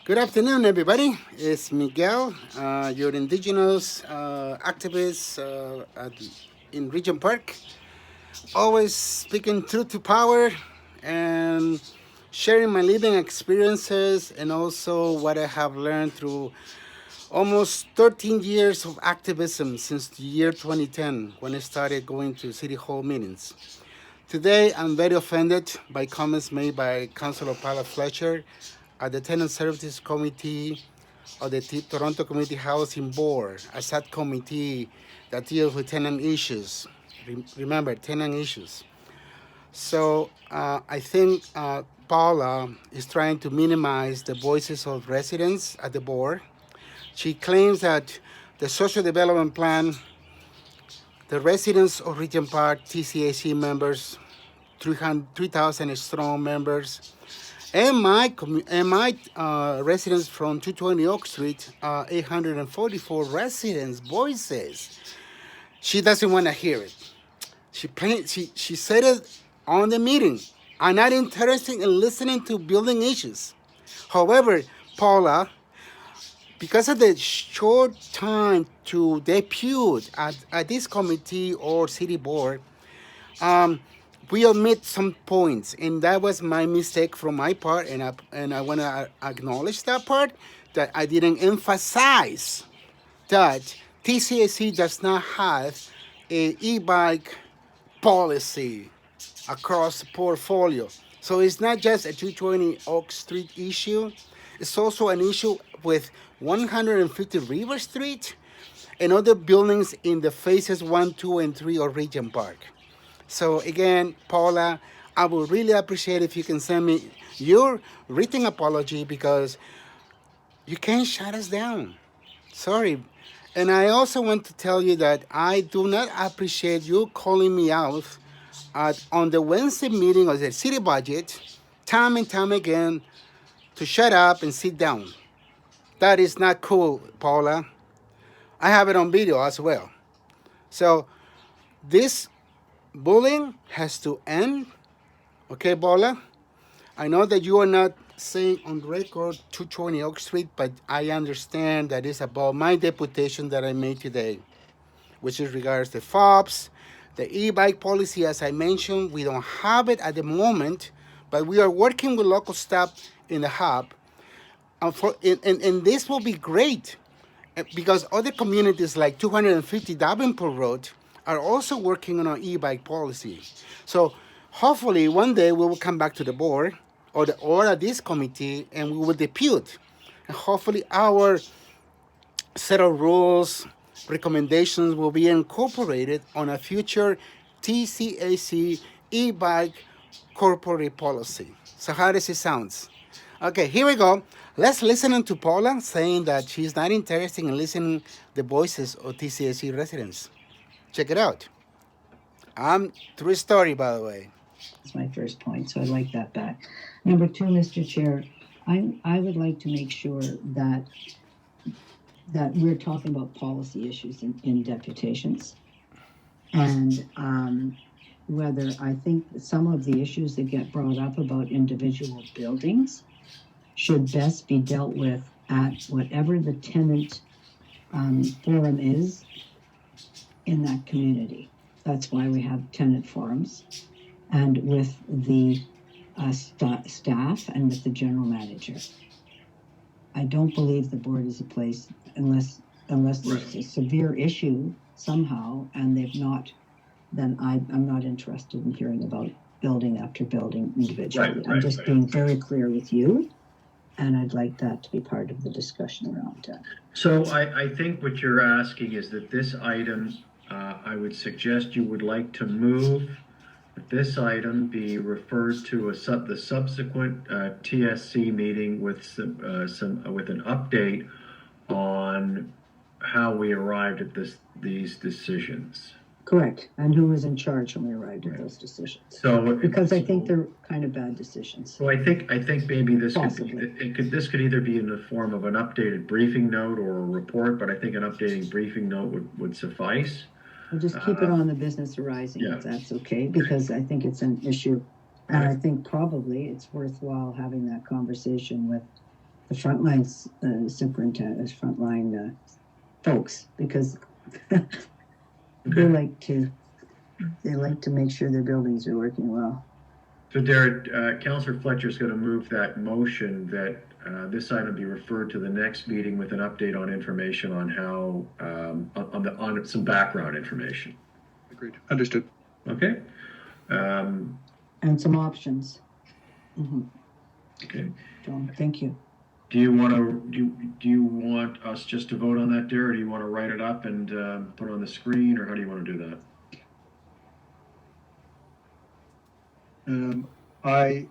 Good afternoon, everybody. It's Miguel, your indigenous activist in Region Park. Always speaking truth to power and sharing my living experiences and also what I have learned through almost 13 years of activism since the year 2010 when I started going to City Hall meetings. Today, I'm very offended by comments made by Councilor Paula Fletcher at the Tenant Services Committee of the Toronto Community Housing Board, a subcommittee that deals with tenant issues. Remember, tenant issues. So I think Paula is trying to minimize the voices of residents at the board. She claims that the social development plan, the residents of Region Park, TCHC members, 3,000 strong members, and my residents from 220 Oak Street, 844 residents' voices. She doesn't want to hear it. She said it on the meeting. I'm not interested in listening to building issues. However, Paula, because of the short time to debut at this committee or city board, we omit some points, and that was my mistake from my part, and I want to acknowledge that part, that I didn't emphasize that TCHC does not have a e-bike policy across the portfolio. So it's not just a 220 Oak Street issue. It's also an issue with 150 River Street and other buildings in the phases 1, 2, and 3 of Regent Park. So again, Paula, I would really appreciate if you can send me your written apology because you can't shut us down. Sorry. And I also want to tell you that I do not appreciate you calling me out on the Wednesday meeting of the city budget, time and time again, to shut up and sit down. That is not cool, Paula. I have it on video as well. So this bullying has to end. Okay, Paula? I know that you are not saying on record 220 Oak Street, but I understand that it's about my deputation that I made today, which is regards the FOBs, the e-bike policy. As I mentioned, we don't have it at the moment, but we are working with local staff in the hub. And this will be great because other communities like 250 Davenport Road are also working on an e-bike policy. So hopefully one day we will come back to the board or at this committee and we will depute. And hopefully our set of rules, recommendations will be incorporated on a future TCHC e-bike corporate policy. So how does it sound? Okay, here we go. Let's listen to Paula saying that she's not interested in listening the voices of TCHC residents. Check it out. True story, by the way. That's my first point, so I'd like that back. Number two, Mr. Chair, I would like to make sure that we're talking about policy issues in deputations, and whether I think some of the issues that get brought up about individual buildings should best be dealt with at whatever the tenant forum is in that community. That's why we have tenant forums, and with the staff and with the general manager. I don't believe the board is a place unless there's a severe issue somehow and they've not, then I'm not interested in hearing about building after building individually. I'm just being very clear with you, and I'd like that to be part of the discussion around that. So I think what you're asking is that this item, I would suggest you would like to move that this item be referred to the subsequent TSC meeting with an update on how we arrived at these decisions. Correct. And who was in charge when we arrived at those decisions? So because I think they're kind of bad decisions. So I think maybe this Possibly. could either be in the form of an updated briefing note or a report, but I think an updating briefing note would suffice. We'll just keep it on the business arising, if that's okay, because I think it's an issue. And I think probably it's worthwhile having that conversation with the frontline superintendent, frontline folks, because they like to make sure their buildings are working well. So Derek, Councillor Fletcher is going to move that motion that this item be referred to the next meeting with an update on information on how, on some background information. Agreed. Understood. Okay? And some options. Okay. John, thank you. Do you want us just to vote on that, Derek, or do you want to write it up and put it on the screen, or how do you want to do that? I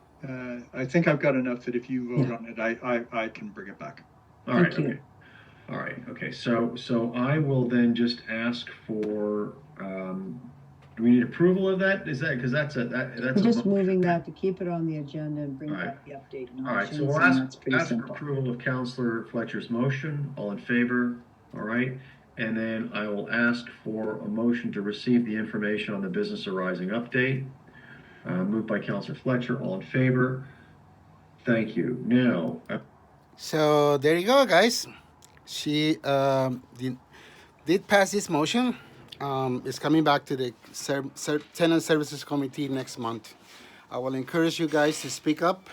think I've got enough that if you vote on it, I can bring it back. All right. Thank you. Okay. All right. Okay. So I will then just ask for. Do we need approval of that? Is that because that's We're just moving that to keep it on the agenda and bring All right. back the update and All right. options, So we'll and that's pretty ask for simple. approval of Councillor Fletcher's motion. All in favor? All right. And then I will ask for a motion to receive the information on the business arising update. Moved by Councillor Fletcher. All in favor? Thank you. Now. So there you go, guys. She did pass this motion. It's coming back to the Tenant Services Committee next month. I will encourage you guys to speak up,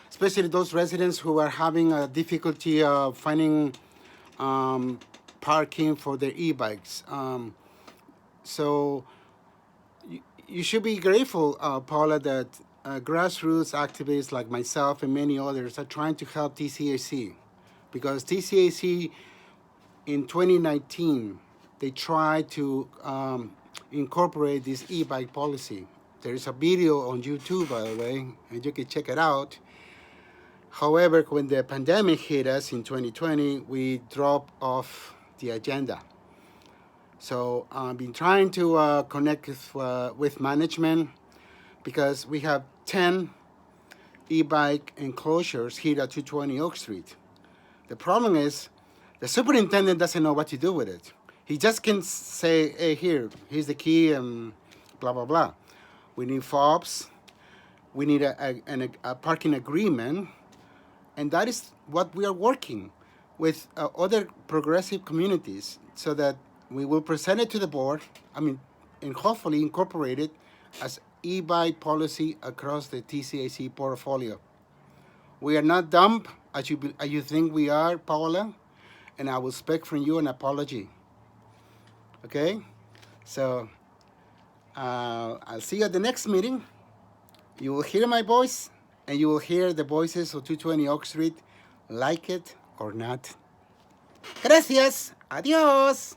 especially those residents who are having a difficulty finding parking for their e-bikes. So you should be grateful, Paula, that grassroots activists like myself and many others are trying to help TCHC, because TCHC in 2019, they tried to incorporate this e-bike policy. There is a video on YouTube, by the way, and you can check it out. However, when the pandemic hit us in 2020, we dropped off the agenda. So I've been trying to connect with management, because we have 10 e-bike enclosures here at 220 Oak Street. The problem is the superintendent doesn't know what to do with it. He just can say, hey, here's the key, and blah, blah, blah. We need fobs. We need a parking agreement. And that is what we are working with other progressive communities, so that we will present it to the board, and hopefully incorporate it as e-bike policy across the TCHC portfolio. We are not dumb as you think we are, Paula, and I will expect from you an apology. Okay? So I'll see you at the next meeting. You will hear my voice, and you will hear the voices of 220 Oak Street, like it or not. Gracias. Adios.